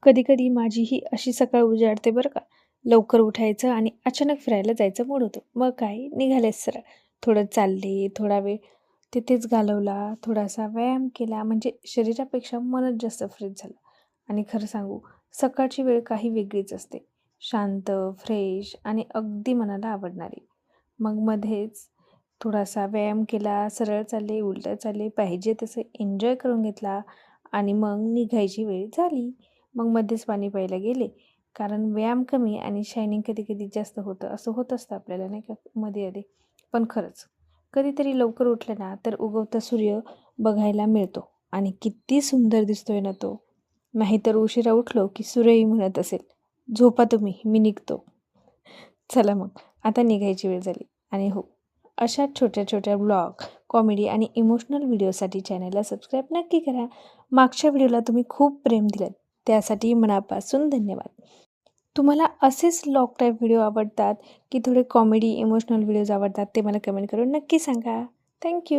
कधी-कधी माझीही अशी सकाळ उजाडते बरं का. लवकर उठायचं आणि अचानक फिरायला जायचा मूड होतो. मग काय निघालेच सरळ. थोडं चालले, थोडा वेळ तिथेच घालवला, थोडासा व्यायाम केला म्हणजे शरीरापेक्षा मनच जास्त फ्रेश झालं. आणि खरं सांगू सकाळची वेळ काही वेगळीच असते. शांत, फ्रेश आणि अगदी मनाला आवडणारी. मग मध्येच थोडासा व्यायाम केला, सरळ चालले, उलटं चालले, पाहिजे तसं एन्जॉय करून घेतला आणि मग निघायची वेळ झाली. मग मध्येच पाणी प्यायला गेले. कारण व्यायाम कमी आणि शायनिंग कधी-कधी जास्त होतं. असं होत असतं आपल्याला नाही का मध्ये-अधे. पण खरंच कधीतरी लवकर उठलं ना तर उगवता सूर्य बघायला मिळतो आणि किती सुंदर दिसतोय ना तो. नाहीतर उशिरा उठलो की सूर्यही म्हणत असेल, "झोपा तुम्ही, मी निघतो." चला मग, आता निघायची वेळ झाली. आणि हो, अशा छोट्या-छोट्या ब्लॉग, कॉमेडी आणि इमोशनल व्हिडिओसाठी चॅनलला सबस्क्राईब नक्की करा. मागच्या व्हिडिओला तुम्ही खूप प्रेम दिलंत, त्यासाठी मनापासून धन्यवाद. तुम्हाला असेच व्लॉग टाईप व्हिडिओ आवडतात, की थोडे कॉमेडी, इमोशनल व्हिडिओज आवडतात, ते मला कमेंट करून नक्की सांगा. थँक